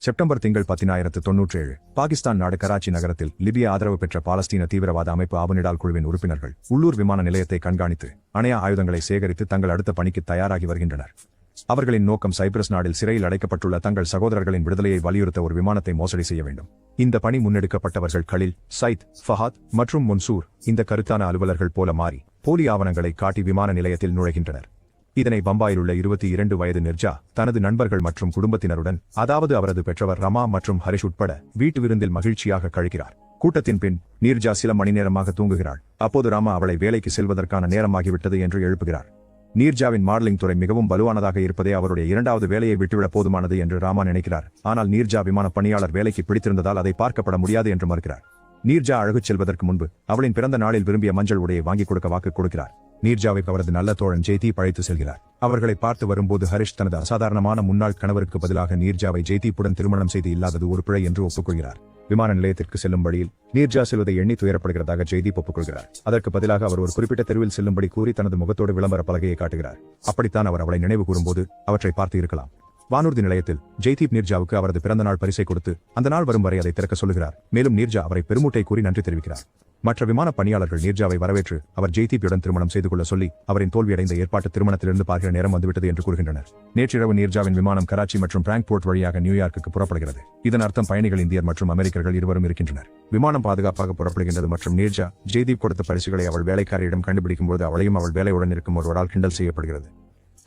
September திங்கள் 10,097 பாகிஸ்தான் நாடு கராச்சி நகரத்தில் லிபிய ஆதரவு பெற்ற பாலஸ்தீன தீவிரவாத அமைப்பு ஆபுநிடால் குழுவின் உறுப்பினர்கள் உள்ளூர் விமான நிலையத்தை கண்காணித்து அணையா ஆயுதங்களை சேகரித்து தங்கள் அடுத்த பணிக்கு தயாராகி வருகின்றனர். அவர்களின் நோக்கம் சைப்ரஸ் நாடில் சிறையில் அடைக்கப்பட்டுள்ள தங்கள் சகோதரர்களின் விடுதலையை வலியுறுத்த ஒரு விமானத்தை மோசடி செய்ய வேண்டும். இந்த பணி முன்னெடுக்கப்பட்டவர்கள் கலில், சைத், ஃபஹாத் மற்றும் முன்சூர் இந்த கருத்தான அலுவலர்கள் போல மாறி போலி ஆவணங்களை காட்டி விமான நிலையத்தில் நுழைகின்றனர். இதனை பம்பாயில் உள்ள 22 வயது நிர்ஜா தனது நண்பர்கள் மற்றும் குடும்பத்தினருடன், அதாவது அவரது பெற்றவர் ரமா மற்றும் ஹரிஷ் உட்பட வீட்டு விருந்தில் மகிழ்ச்சியாக கழிக்கிறார். கூட்டத்தின் பின் நீர்ஜா சில மணி நேரமாக தூங்குகிறாள். அப்போது ராமா அவளை வேலைக்கு செல்வதற்கான நேரமாகிவிட்டது என்று எழுப்புகிறார். நீர்ஜாவின் மாடலிங் துறை மிகவும் வலுவானதாக இருப்பதே அவருடைய இரண்டாவது வேலையை விட்டுவிட போதுமானது என்று ராமா நினைக்கிறார். ஆனால் நீர்ஜா விமான பணியாளர் வேலைக்கு பிடித்திருந்ததால் அதை பார்க்கப்பட முடியாது என்று மறுக்கிறார். நீர்ஜா அழகு செல்வதற்கு முன்பு அவளின் பிறந்த நாளில் விரும்பிய மஞ்சள் உடையை வாங்கிக் கொடுக்க வாக்கு கொடுக்கிறார். நீர்ஜாவை அவரது நல்ல தோழன் ஜெய்தீப் அழைத்து செல்கிறார். அவர்களை பார்த்து வரும்போது ஹரிஷ் தனது அசாதாரணமான முன்னாள் கணவருக்கு பதிலாக நீர்ஜாவை ஜெய்தீப்புடன் திருமணம் செய்து இல்லாதது ஒரு பிழை என்று ஒப்புக்கொள்கிறார். விமான நிலையத்திற்கு செல்லும் வழியில் நீர்ஜா செல்வதை எண்ணி துயரப்படுகிறதாக ஜெய்தீப் ஒப்புக்கொள்கிறார். அதற்கு பதிலாக அவர் ஒரு குறிப்பிட்ட தெருவில் செல்லும்படி கூறி தனது முகத்தோடு விளம்பர பலகையை காட்டுகிறார். அப்படித்தான் அவர் அவளை நினைவு கூறும்போது அவற்றை பார்த்து இருக்கலாம். வானூர்தி நிலையத்தில் ஜெய்தீப் நீர்ஜாவுக்கு அவரது பிறந்த நாள் பரிசை கொடுத்து அந்த நாள் வரும் வரை அதை திறக்க சொல்லுகிறார். மேலும் நீர்ஜா அவரை பெருமூட்டை கூறி நன்றி தெரிவிக்கிறார். மற்ற விமான பணியாளர்கள் நீர்ஜாவை வரவேற்று அவர் ஜெய்தீப்புடன் திருமணம் செய்து கொள்ள சொல்லி அவரின் தோல்வியடைந்த ஏற்பாட்டு திருமணத்திலிருந்து பார்க்கிற நேரம் வந்துவிட்டது என்று கூறுகின்றனர். நேற்றிரவு நீர்ஜாவின் விமானம் கராச்சி மற்றும் பிராங்க்போர்ட் வழியாக நியூயார்க்குக்கு புறப்படுகிறது. இதன் அர்த்தம் பயணிகள் இந்தியர் மற்றும் அமெரிக்கர்கள் இருவரும் இருக்கின்றனர். விமானம் பாதுகாப்பாக புறப்படுகின்றது மற்றும் நீர்ஜா ஜெய்தீப் கொடுத்த பரிசுகளை அவள் வேலைக்காரியிடம் கண்டுபிடிக்கும் போது அவளையும் அவள் வேலையுடன் இருக்கும் ஒருவரால் கிண்டல் செய்யப்படுகிறது.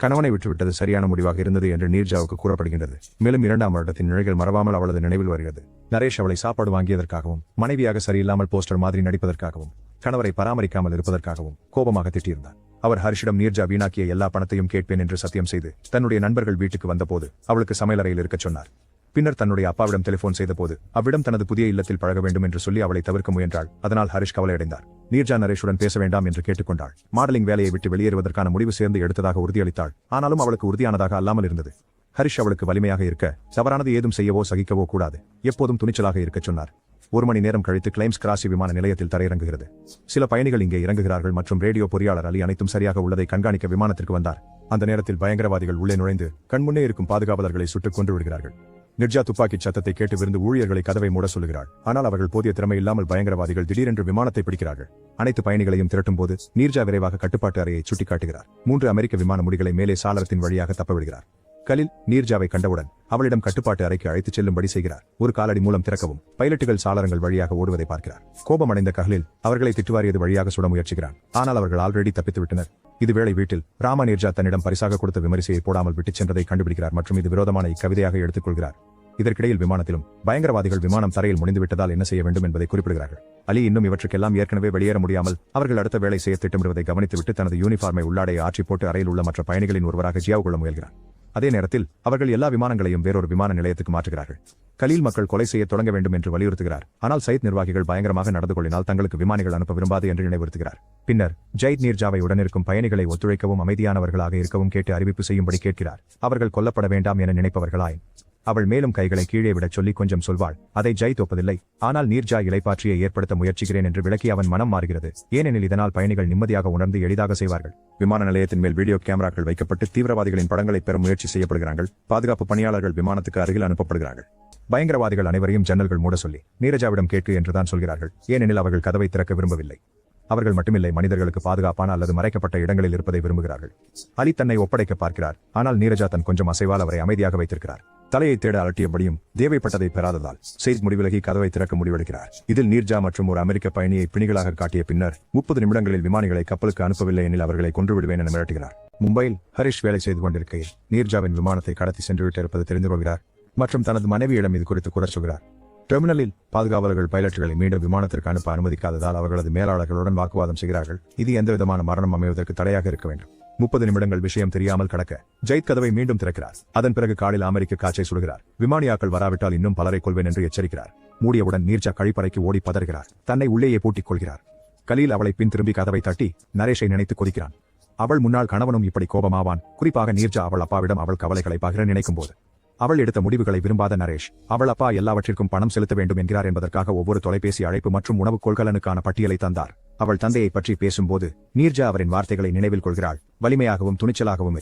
கணவனை விட்டுவிட்டது சரியான முடிவாக இருந்தது என்று நீர்ஜாவுக்கு கூறப்படுகின்றது. மேலும் 2ஆம் வருடத்தின் நிழல்கள் மறவாமல் அவளது நினைவில் வருகிறது. நரேஷ் அவளை சாப்பாடு வாங்கியதற்காகவும், மனைவியாக சரியில்லாமல் போஸ்டர் மாதிரி நடிப்பதற்காகவும், கணவரை பராமரிக்காமல் இருப்பதற்காகவும் கோபமாக திட்டியிருந்தார். அவர் ஹரிஷிடம் நீர்ஜா வீணாக்கிய எல்லா பணத்தையும் கேட்பேன் என்று சத்தியம் செய்து தன்னுடைய நண்பர்கள் வீட்டுக்கு வந்தபோது அவளுக்கு சமையலறையில் இருக்கச் சொன்னார். பின்னர் தன்னுடைய அப்பாவிடம் டெலிபோன் செய்தபோது அவ்விடம் தனது புதிய இல்லத்தில் பழக வேண்டும் என்று சொல்லி அவளை தவிர்க்க முயன்றாள். அதனால் ஹரிஷ் கவலையடைந்தார். நீர்ஜா நரேஷுடன் பேச வேண்டாம் என்று கேட்டுக்கொண்டாள். மாடலிங் வேலையை விட்டு வெளியேறுவதற்கான முடிவு சேர்ந்து எடுத்ததாக உறுதியளித்தாள். ஆனாலும் அவளுக்கு உறுதியானதாக அல்லாமல் இருந்தது. ஹரிஷ் அவளுக்கு வலிமையாக இருக்க, தவறானது ஏதும் செய்யவோ சகிக்கவோ கூடாது, எப்போதும் துணிச்சலாக இருக்கச் சொன்னார். 1 மணி நேரம் கழித்து கிளைம்ஸ் கிராசி விமான நிலையத்தில் தரையிறங்குகிறது. சில பயணிகள் இங்கே இறங்குகிறார்கள் மற்றும் ரேடியோ பொறியாளர் அலி அனைத்தும் சரியாக உள்ளதை கண்காணிக்க விமானத்திற்கு வந்தார். அந்த நேரத்தில் பயங்கரவாதிகள் உள்ளே நுழைந்து கண்முன்னே இருக்கும் பாதுகாவலர்களை சுட்டுக் கொன்று விடுகிறார்கள். நிர்ஜா துப்பாக்கி சத்தத்தை கேட்டு விருந்து ஊழியர்களை கதவை மூட சொல்லுகிறாள். ஆனால் அவர்கள் போதிய திறமை இல்லாமல் பயங்கரவாதிகள் திடீரென்று விமானத்தை பிடிக்கிறார்கள். அனைத்து பயணிகளையும் திரட்டும் போது நீர்ஜா விரைவாக கட்டுப்பாட்டு அறையை சுட்டிக்காட்டுகிறார். 3 அமெரிக்க விமான முடிகளை மேலே சாளரத்தின் வழியாக தப்பவிடுகிறார். கலில் நீர்ஜாவை கண்டவுடன் அவளிடம் கட்டுப்பாட்டு அறைக்கு அழைத்துச் செல்லும்படி செய்கிறார். ஒரு காலடி மூலம் திறக்கவும் பைலட்டுகள் சாளரங்கள் வழியாக ஓடுவதை பார்க்கிறார். கோபமடைந்த கலில் அவர்களை திட்டுவாரியது வழியாக சுட முயற்சிக்கிறான். ஆனால் அவர்கள் ஆல்ரெடி தப்பித்துவிட்டனர். இதுவேளை வீட்டில் ராமா நீர்ஜா தன்னிடம் பரிசாக கொடுத்த விமரிசையை போடாமல் விட்டுச் சென்றதை கண்டுபிடிக்கிறார் மற்றும் இது விரோதமான இக்கவிதையாக எடுத்துக்கொள்கிறார். இதற்கிடையில் விமானத்திலும் பயங்கரவாதிகள் விமானம் தரையில் முடிந்துவிட்டதால் என்ன செய்ய வேண்டும் என்பதை குறிப்பிடுகிறார்கள். அலி இன்னும் இவற்றுக்கெல்லாம் ஏற்கனவே வெளியேற முடியாமல் அவர்கள் அடுத்த வேலை செய்ய திட்டமிடுவதை கவனித்துவிட்டு தனது யூனிஃபார்மை உள்ளாடை ஆற்றி போட்டு அறையில் உள்ள மற்ற பயணிகளின் ஒருவராக ஜியாவு கொள்ள முயல்கிறார். அதே நேரத்தில் அவர்கள் எல்லா விமானங்களையும் வேறொரு விமான நிலையத்துக்கு மாற்றுகிறார்கள். கலீல் மக்கள் கொலை செய்ய தொடங்க வேண்டும் என்று வலியுறுத்துகிறார். ஆனால் சைத் நிர்வாகிகள் பயங்கரமாக நடந்து கொள்ளினால் தங்களுக்கு விமானிகள் அனுப்ப விரும்பாது என்று நினைவுறுத்துகிறார். பின்னர் ஜெயித் நீர்ஜாவை உடனிருக்கும் பயணிகளை ஒத்துழைக்கவும் அமைதியானவர்களாக இருக்கவும் கேட்டு அறிவிப்பு செய்யும்படி கேட்கிறார். அவர்கள் கொல்லப்பட வேண்டாம் என நினைப்பவர்களாய் அவள் மேலும் கைகளை கீழே விடச் சொல்லி கொஞ்சம் சொல்வாள். அதை ஜெயித் ஒப்பதில்லை. ஆனால் நீர்ஜா இலைப்பாற்றியை ஏற்படுத்த முயற்சிக்கிறேன் என்று விளக்கி அவன் மனம் மாறுகிறது. ஏனெனில் இதனால் பயணிகள் நிம்மதியாக உணர்ந்து எளிதாக செய்வார்கள். விமான நிலையத்தின் மேல் வீடியோ கேமராக்கள் வைக்கப்பட்டு தீவிரவாதிகளின் படங்களை பெற முயற்சி செய்யப்படுகிறார்கள். பாதுகாப்பு பணியாளர்கள் விமானத்துக்கு அருகில் அனுப்பப்படுகிறார்கள். பயங்கரவாதிகள் அனைவரையும் ஜன்னல்கள் மூட சொல்லி நீரஜாவிடம் கேட்கு என்றுதான் சொல்கிறார்கள். ஏனெனில் அவர்கள் கதவை திறக்க விரும்பவில்லை. அவர்கள் மட்டுமில்லை, மனிதர்களுக்கு பாதுகாப்பான அல்லது மறைக்கப்பட்ட இடங்களில் இருப்பதை விரும்புகிறார்கள். அலி தன்னை ஒப்படைக்க பார்க்கிறார். ஆனால் நீரஜா தன் கொஞ்சம் அசைவால் அவரை அமைதியாக வைத்திருக்கிறார். தலையை தேட அலட்டியபடியும் தேவைப்பட்டதை பெறாததால் செய்த் முடிவிலகி கதவை திறக்க முடிவெடுக்கிறார். இதில் நீர்ஜா மற்றும் ஒரு அமெரிக்க பயணியை பிணிகளாக காட்டிய பின்னர் 30 நிமிடங்களில் விமானிகளை கப்பலுக்கு அனுப்பவில்லை எனில் அவர்களை கொன்றுவிடுவேன் என மிரட்டுகிறார். மும்பையில் ஹரிஷ் வேலை செய்து கொண்டிருக்கையில் நீர்ஜாவின் விமானத்தை கடத்தி சென்றுவிட்டு இருப்பது தெரிந்து கொள்கிறார் மற்றும் தனது மனைவியிடம் இது குறித்து கூறச் சொல்கிறார். டெர்மினலில் பாதுகாவலர்கள் பைலட்டுகளை மீண்டும் விமானத்திற்கு அனுப்ப அனுமதிக்காததால் அவர்களது மேலாளர்களுடன் வாக்குவாதம் செய்கிறார்கள். இது எந்தவிதமான மரணம் அமைவதற்கு தடையாக இருக்க வேண்டும். 30 நிமிடங்கள் விஷயம் தெரியாமல் கடக்க ஜெயித் கதவை மீண்டும் திறக்கிறார். அதன் பிறகு காலில் அமெரிக்க காற்றை சுடுகிறார். விமானியாக்கள் வராவிட்டால் இன்னும் பலரை கொள்வேன் என்று எச்சரிக்கிறார். மூடியவுடன் நீர்ஜா கழிப்பறைக்கு ஓடி பதறுகிறார். தன்னை உள்ளேயே பூட்டிக் கொள்கிறார். கலீல் அவளை பின் திரும்பி கதவை தட்டி நரேஷை நினைத்து கொதிக்கிறான். அவள் முன்னாள் கணவனும் இப்படி கோபமாவான். குறிப்பாக நீர்ஜா அவள் அப்பாவிடம் அவள் கவலைகளை பகிர நினைக்கும் போது. அவள் எடுத்த முடிவுகளை விரும்பாத நரேஷ் அவள் அப்பா எல்லாவற்றிற்கும் பணம் செலுத்த வேண்டும் என்கிறார் என்பதற்காக ஒவ்வொரு தொலைபேசி அழைப்பு மற்றும் உணவு கொள்கலனுக்கான பட்டியலை தந்தார். அவள் தந்தையை பற்றி பேசும்போது நீர்ஜா அவரின் வார்த்தைகளை நினைவில் கொள்கிறாள். வலிமையாகவும் துணிச்சலாகவும்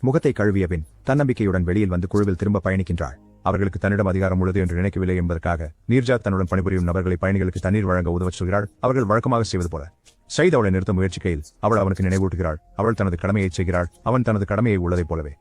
முகத்தை கழுவிய பின் தன்னம்பிக்கையுடன் வெளியில் வந்து குழுவில் திரும்ப பயணிக்கின்றாள். அவர்களுக்கு தன்னிடம் அதிகாரம் உள்ளது என்று நினைக்கவில்லை என்பதற்காக நீர்ஜா தன்னுடன் பணிபுரியும் நபர்களை பயணிகளுக்கு தண்ணீர் வழங்க உதவச் சொல்கிறாள். அவர்கள் வழக்கமாக செய்வது போல சயித் அவளை நிறுத்த முயற்சிக்கையில் அவள் அவனுக்கு நினைவூட்டுகிறாள். அவள் தனது கடமையை செய்கிறாள். அவன் தனது கடமையை உள்ளதைப் போலவே.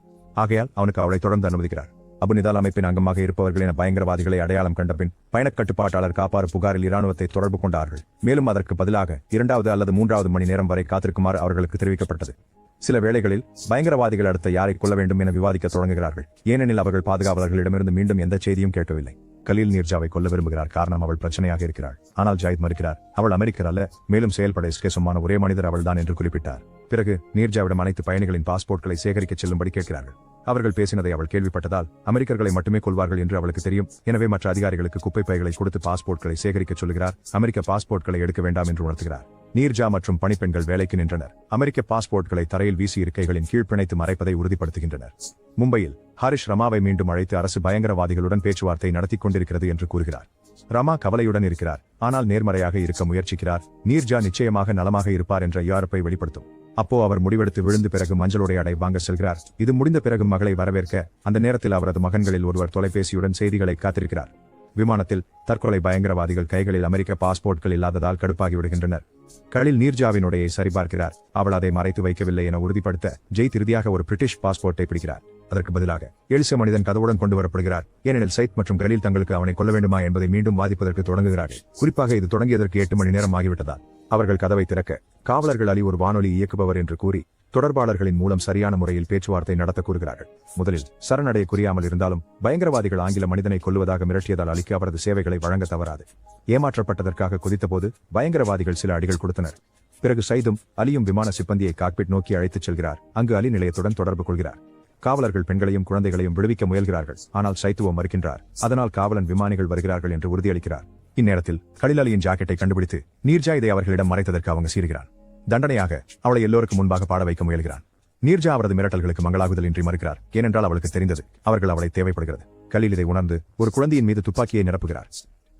ஆகையால் அவனுக்கு அவளை தொடர்ந்து அனுமதிக்கிறார். அபு நிதால் அமைப்பின் அங்கமாக இருப்பவர்கள் என பயங்கரவாதிகளை அடையாளம் கண்டபின் பயணக் கட்டுப்பாட்டாளர் காப்பாறு புகாரில் இராணுவத்தை தொடர்பு கொண்டார்கள். மேலும் அதற்கு பதிலாக 2வது அல்லது 3வது மணி நேரம் வரை காத்திருக்குமாறு அவர்களுக்கு தெரிவிக்கப்பட்டது. சில வேளைகளில் பயங்கரவாதிகள் அடுத்த யாரை கொல்ல வேண்டும் என விவாதிக்க தொடங்குகிறார்கள். ஏனெனில் அவர்கள் பாதுகாவலர்களிடமிருந்து மீண்டும் எந்த செய்தியும் கேட்கவில்லை. கலீல் நீர்ஜாவை கொல்ல விரும்புகிறார். காரணம் அவள் பிரச்சனையாக இருக்கிறாள். ஆனால் ஜாயித் மறுக்கிறார். அவள் அமெரிக்கர் அல்ல, மேலும் செயல்பட சுமான ஒரே மனிதர் அவள்தான் என்று குறிப்பிட்டார். பிறகு நீர்ஜாவிடம் அனைத்து பயணிகளின் பாஸ்போர்ட்களை சேகரிக்க செல்லும்படி கேட்கிறார்கள். அவர்கள் பேசினதை அவள் கேள்விப்பட்டதால் அமெரிக்கர்களை மட்டுமே கொள்வார்கள் என்று அவளுக்கு தெரியும். எனவே மற்ற அதிகாரிகளுக்கு குப்பை பைகளை கொடுத்து பாஸ்போர்ட்களை சேகரிக்க சொல்லுகிறார். அமெரிக்க பாஸ்போர்ட்களை எடுக்க வேண்டாம் என்று உணர்த்துகிறார். நீர்ஜா மற்றும் பணிப்பெண்கள் வேலைக்கு நின்றனர். அமெரிக்க பாஸ்போர்ட்களை தரையில் வீசி இருக்கைகளின் கீழ் பிணைத்து மறைப்பதை உறுதிப்படுத்துகின்றனர். மும்பையில் ஹரிஷ் ரமாவை மீண்டும் அழைத்து அரசு பயங்கரவாதிகளுடன் பேச்சுவார்த்தை நடத்திக் கொண்டிருக்கிறது என்று கூறுகிறார். ரமா கவலையுடன் இருக்கிறார், ஆனால் நேர்மறையாக இருக்க முயற்சிக்கிறார். நீர்ஜா நிச்சயமாக நலமாக இருப்பார் என்ற ஈர்ப்பை வெளிப்படுத்தும். அப்போ அவர் முடிவெடுத்து விழுந்து பிறகு மஞ்சளுடைய அடை வாங்க செல்கிறார். இது முடிந்த பிறகு மகளை வரவேற்க அந்த நேரத்தில் அவரது மகன்களில் ஒருவர் தொலைபேசியுடன் செய்திகளை காத்திருக்கிறார். விமானத்தில் தற்கொலை பயங்கரவாதிகள் கைகளில் அமெரிக்க பாஸ்போர்ட்கள் இல்லாததால் கடுப்பாகிவிடுகின்றனர். கலில் நீர்ஜாவினுடையை சரிபார்க்கிறார். அவள் அதை மறைத்து வைக்கவில்லை என உறுதிப்படுத்த ஜெயித் இறுதியாக ஒரு பிரிட்டிஷ் பாஸ்போர்ட்டை பிடிக்கிறார். அதற்கு பதிலாக எலிச மனிதன் கதவுடன் கொண்டு வரப்படுகிறார். ஏனெனில் சயித் மற்றும் கலீல் தங்களுக்கு அவனை கொல்ல வேண்டுமா என்பதை மீண்டும் வாதிப்பதற்கு தொடங்குகிறார்கள். குறிப்பாக இது தொடங்கியதற்கு 8 மணி நேரம் ஆகிவிட்டதால் அவர்கள் கதவை திறக்க காவலர்கள் அலி ஒரு வானொலி இயக்குபவர் என்று கூறி தொடர்பாளர்களின் மூலம் சரியான முறையில் பேச்சுவார்த்தை நடத்த கூறுகிறார்கள். முதலில் சரணடைய குறியாமல் இருந்தாலும் பயங்கரவாதிகள் ஆங்கில மனிதனை கொல்லுவதாக மிரட்டியதால் அலிக்கு அவரது சேவைகளை வழங்க தவறாது. ஏமாற்றப்பட்டதற்காக குதித்தபோது பயங்கரவாதிகள் சில அடிகள் கொடுத்தனர். பிறகு சயிதும் அலியும் விமான சிப்பந்தியை காக்பிட் நோக்கி அழைத்துச் செல்கிறார். அங்கு அலி நிலையத்துடன் தொடர்பு கொள்கிறார். காவலர்கள் பெண்களையும் குழந்தைகளையும் விடுவிக்க முயல்கிறார்கள். ஆனால் சைத்துவோ மறுக்கின்றார். அதனால் காவலன் விமானிகள் வருகிறார்கள் என்று உறுதியளிக்கிறார். இந்நேரத்தில் கலில் அலியின் ஜாக்கெட்டை கண்டுபிடித்து நீர்ஜா இதை அவர்களிடம் மறைத்ததற்கு அவங்க சீறுகிறான். தண்டனையாக அவளை எல்லோருக்கும் முன்பாக பாட வைக்க முயல்கிறான். நீர்ஜா அவரது மிரட்டல்களுக்கு மங்களாகுதல் இன்றி மறுக்கிறார். ஏனென்றால் அவளுக்கு தெரிந்தது அவர்கள் அவளை தேவைப்படுகிறது. கலில் இதை உணர்ந்து ஒரு குழந்தையின் மீது துப்பாக்கியை நிரப்புகிறார்.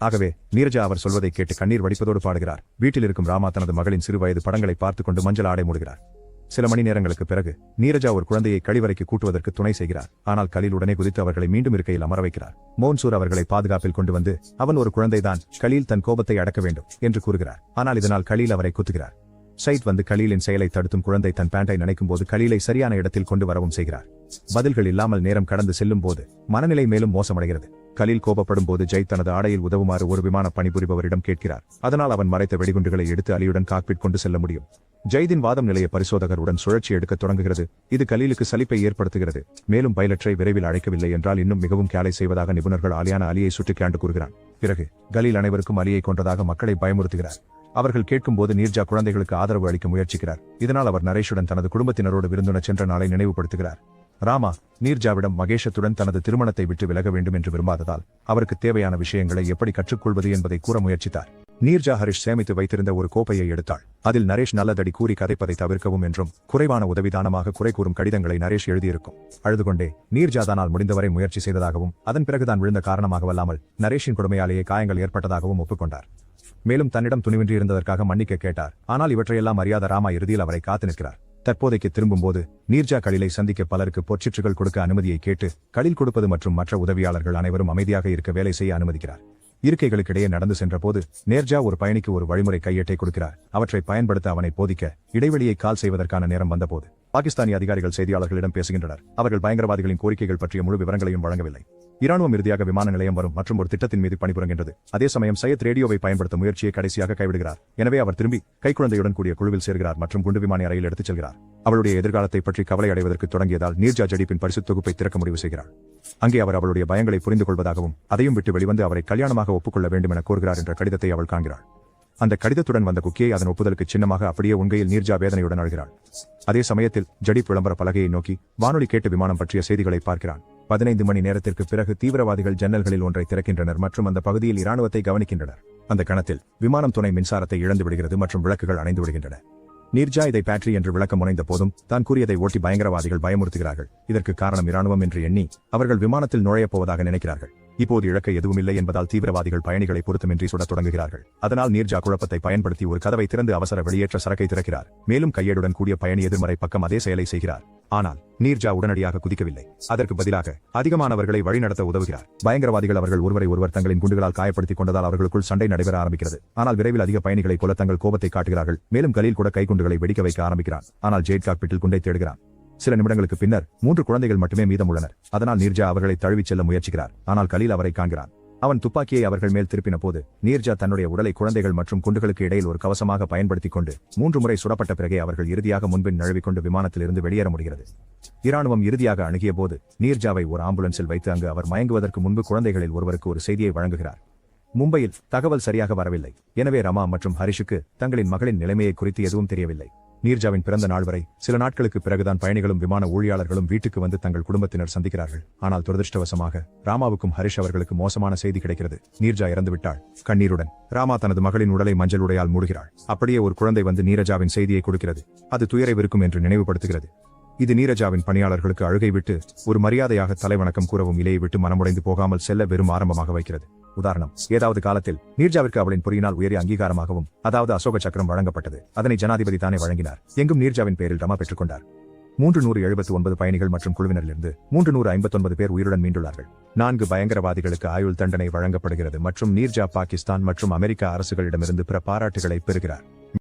ஆகவே நீர்ஜா அவர் சொல்வதை கேட்டு கண்ணீர் வடிப்பதோடு பாடுகிறார். வீட்டில் இருக்கும் ராமா தனது மகளின் சிறு வயது படங்களை பார்த்துக் கொண்டு மஞ்சள் ஆடை மூடுகிறார். சில மணி நேரங்களுக்கு பிறகு நீரஜா ஒரு குழந்தையை கழிவறைக்கு கூட்டுவதற்கு துணை செய்கிறார். ஆனால் கலீல் உடனே குதித்து அவர்களை மீண்டும் இருக்கையில் அமர வைக்கிறார். மோன்சூர் அவர்களை பாதுகாப்பில் கொண்டு வந்து அவன் ஒரு குழந்தைதான், கலீல் தன் கோபத்தை அடக்க வேண்டும் என்று கூறுகிறார். ஆனால் இதனால் கலீல் அவரை குத்துகிறார். சயித் வந்து கலீலின் செயலை தடுத்தும் குழந்தை தன் பேண்டை நினைக்கும் போது கலீலை சரியான இடத்தில் கொண்டு வரவும் செய்கிறார். பதில்கள் இல்லாமல் நேரம் கடந்து செல்லும் போது மனநிலை மேலும் மோசமடைகிறது. கலீல் கோபப்படும் போது ஜெய் தனது ஆடையில் உதவுமாறு ஒரு விமான பணிபுரிபவரிடம் கேட்கிறார். அதனால் அவன் மறைத்த வெடிகுண்டுகளை எடுத்து அலியுடன் காக்பிட் கொண்டு செல்ல முடியும். ஜெய்தின் வாதம் நிலைய பரிசோதகருடன் சுழற்சி எடுக்க தொடங்குகிறது. இது கலீலுக்கு சலிப்பை ஏற்படுத்துகிறது. மேலும் பைலட்டரை விரைவில் அழைக்கவில்லை என்றால் இன்னும் மிகவும் கேலை செய்வதாக நிபுணர்கள் ஆலியான அலியை சுட்டிக்காண்டு கூறுகிறான். பிறகு கலீல் அனைவருக்கும் அலியை கொன்றதாக மக்களை பயமுறுத்துகிறார். அவர்கள் கேட்கும்போது நீர்ஜா குழந்தைகளுக்கு ஆதரவு அளிக்க முயற்சிக்கிறார். இதனால் அவர் நரேஷுடன் தனது குடும்பத்தினரோடு விருந்துண சென்ற நாளை நினைவுபடுத்துகிறார். ராமா நீர்ஜாவிடம் மகேஷத்துடன் தனது திருமணத்தை விட்டு விலக வேண்டும் என்று விரும்பாததால் அவருக்கு தேவையான விஷயங்களை எப்படி கற்றுக்கொள்வது என்பதை கூற முயற்சித்தார். நீர்ஜா ஹரிஷ் சேமித்து வைத்திருந்த ஒரு கோப்பையை எடுத்தாள். அதில் நரேஷ் நல்லதடி கூறி கதைப்பதை தவிர்க்கவும் என்றும் குறைவான உதவிதானமாக குறை கூறும் கடிதங்களை நரேஷ் எழுதியிருக்கும். அழுதுகொண்டே நீர்ஜா தானால் முடிந்தவரை முயற்சி செய்ததாகவும் அதன் பிறகுதான் விழுந்த காரணமாகவல்லாமல் நரேஷின் கொடுமையாலேயே காயங்கள் ஏற்பட்டதாகவும் ஒப்புக்கொண்டார். மேலும் தன்னிடம் துணிவின்றி இருந்ததற்காக மன்னிக்க கேட்டார். ஆனால் இவற்றையெல்லாம் அறியாத ராமா இறுதியில் அவரை காத்து நிற்கிறார். தற்போதைக்கு திரும்பும்போது நீர்ஜா கலிலை சந்திக்க பலருக்கு பொற்சிற்றுகள் கொடுக்க அனுமதியை கேட்டு கலில் கொடுப்பது மற்றும் மற்ற உதவியாளர்கள் அனைவரும் அமைதியாக இருக்க வேலை செய்ய அனுமதிக்கிறார். இருக்கைகளுக்கிடையே நடந்து சென்ற போது நேர்ஜா ஒரு பயணிக்கு ஒரு வழிமுறை கையேட்டை கொடுக்கிறார். அவற்றை பயன்படுத்த அவனை போதிக்க இடைவெளியை கால் செய்வதற்கான நேரம் வந்தபோது பாகிஸ்தானிய அதிகாரிகள் செய்தியாளர்களிடம் பேசுகின்றனர். அவர்கள் பயங்கரவாதிகளின் கோரிக்கைகள் பற்றிய முழு விவரங்களையும் வழங்கவில்லை. இராணுவம் இறுதியாக விமான நிலையம் வரும் மற்றும் ஒரு திட்டத்தின் மீது பணிபுரிகின்றது. அதே சமயம் சையத் ரேடியோவை பயன்படுத்த முயற்சியை கடைசியாக கைவிடுகிறார். எனவே அவர் திரும்பி கைக்குழந்தையுடன் கூடிய குழுவில் சேர்கிறார் மற்றும் குண்டு விமானி அறையில் எடுத்துச் செல்கிறார். அவளுடைய எதிர்காலத்தை பற்றி கவலை அடைவதற்கு தொடங்கியதால் நீர்ஜா ஜடிப்பின் பரிசு தொகுப்பை திறக்க முடிவு செய்கிறார். அங்கே அவர் அவளுடைய பயங்களை புரிந்து கொள்வதாகவும் அதையும் விட்டு வெளிவந்து அவரை கல்யாணமாக ஒப்புக்கொள்ள வேண்டும் என கோருகிறார் என்ற கடிதத்தை அவள் காண்கிறாள். அந்த கடிதத்துடன் வந்த குக்கியை அதன் ஒப்புதலுக்கு சின்னமாக அப்படியே உண்கையில் நீர்ஜா வேதனையுடன் அழுகிறாள். அதே சமயத்தில் ஜடிப் விளம்பர பலகையை நோக்கி வானொலி கேட்டு விமானம் பற்றிய செய்திகளை பார்க்கிறான். 15 மணி நேரத்திற்கு பிறகு தீவிரவாதிகள் ஜன்னல்களில் ஒன்றை திறக்கின்றனர் மற்றும் அந்த பகுதியில் இராணுவத்தை கவனிக்கின்றனர். அந்த கணத்தில் விமானம் துணை மின்சாரத்தை இழந்து விடுகிறது மற்றும் விளக்குகள் அணைந்து விடுகின்றன. நீர்ஜா இதை பேட்டரி என்று விளக்க முனைந்த போதும் தான் கூறியதை ஓட்டி பயங்கரவாதிகள் பயமுறுத்துகிறார்கள். இதற்கு காரணம் இராணுவம் என்று எண்ணி அவர்கள் விமானத்தில் நுழையப் போவதாக நினைக்கிறார்கள். இப்போது இழக்க எதுவுமில்லை என்பதால் தீவிரவாதிகள் பயணிகளை பொருத்தமின்றி சுடத் தொடங்குகிறார்கள். அதனால் நீர்ஜா குழப்பத்தை பயன்படுத்தி ஒரு கதவை திறந்து அவசர வெளியேற்ற சரக்கை திறக்கிறார். மேலும் கையேடுடன் கூடிய பயணி எதிர்மறை பக்கம் அதே செயலை செய்கிறார். ஆனால் நீர்ஜா உடனடியாக குதிக்கவில்லை. அதற்கு பதிலாக அதிகமானவர்களை வழிநடத்த உதவுகிறார். பயங்கரவாதிகள் அவர்கள் ஒருவரை ஒருவர் தங்களின் குண்டுகளால் காயப்படுத்திக் கொண்டதால் அவர்களுக்குள் சண்டை நடைபெற ஆரம்பிக்கிறது. ஆனால் விரைவில் அதிக பயணிகளை கொல்ல தங்கள் கோபத்தை காட்டுகிறார்கள். மேலும் கலீல் கூட கைக்குண்டுகளை வெடிக்க வைக்க ஆரம்பிக்கிறான். ஆனால் ஜேட் காக்பிட்டில் குண்டை தேடுகிறான். சில நிமிடங்களுக்கு பின்னர் 3 குழந்தைகள் மட்டுமே மீதம் உள்ளனர். அதனால் நீர்ஜா அவர்களை தழுவிச் செல்ல முயற்சிக்கிறார். ஆனால் கலீல் அவரை காண்கிறான். அவன் துப்பாக்கியை அவர்கள் மேல் திருப்பின போது நீர்ஜா தன்னுடைய உடலை குழந்தைகள் மற்றும் குண்டுகளுக்கு இடையில் ஒரு கவசமாக பயன்படுத்திக் கொண்டு 3 முறை சுடப்பட்ட பிறகே அவர்கள் இறுதியாக முன்பின் நழுவிக்கொண்டு விமானத்திலிருந்து வெளியேற முடிகிறது. இராணுவம் இறுதியாக அணுகிய போது நீர்ஜாவை ஒரு ஆம்புலன்ஸில் வைத்து அங்கு அவர் மயங்குவதற்கு முன்பு குழந்தைகளில் ஒருவருக்கு ஒரு செய்தியை வழங்குகிறார். மும்பையில் தகவல் சரியாக வரவில்லை. எனவே ரமா மற்றும் ஹரிஷுக்கு தங்களின் மகளின் நிலைமையை குறித்து எதுவும் தெரியவில்லை. நீர்ஜாவின் பிறந்த நாள் வரை சில நாட்களுக்கு பிறகுதான் பயணிகளும் விமான ஊழியாளர்களும் வீட்டுக்கு வந்து தங்கள் குடும்பத்தினர் சந்திக்கிறார்கள். ஆனால் துரதிருஷ்டவசமாக ராமாவுக்கும் ஹரிஷ் அவர்களுக்கு மோசமான செய்தி கிடைக்கிறது. நீர்ஜா இறந்துவிட்டாள். கண்ணீருடன் ராமா தனது மகளின் உடலை மஞ்சள் உடையால் மூடுகிறாள். அப்படியே ஒரு குழந்தை வந்து நீரஜாவின் செய்தியை கொடுக்கிறது. அது துயரை விருக்கும் என்று நினைவுபடுத்துகிறது. இது நீரஜாவின் பணியாளர்களுக்கு அழுகை விட்டு ஒரு மரியாதையாக தலைவணக்கம் கூறவும் இலையை விட்டு மனமுடைந்து போகாமல் செல்ல வெறும் ஆரம்பமாக வைக்கிறது. உதாரணம், ஏதாவது காலத்தில் நீர்ஜாவிற்கு அவளின் பொறியினால் உயரிய அங்கீகாரமாகவும் அதாவது அசோக சக்கரம் வழங்கப்பட்டது. அதனை ஜனாதிபதி தானே வழங்கினார். எங்கும் நீர்ஜாவின் பேரில் ரமா பெற்றுக்கொண்டார். 379 பயணிகள் மற்றும் குழுவினரிலிருந்து 359 பேர் உயிருடன் மீண்டுள்ளார்கள். 4 பயங்கரவாதிகளுக்கு ஆயுள் தண்டனை வழங்கப்படுகிறது மற்றும் நீர்ஜா பாகிஸ்தான் மற்றும் அமெரிக்க அரசுகளிடமிருந்து பிற பாராட்டுகளை பெறுகிறார்.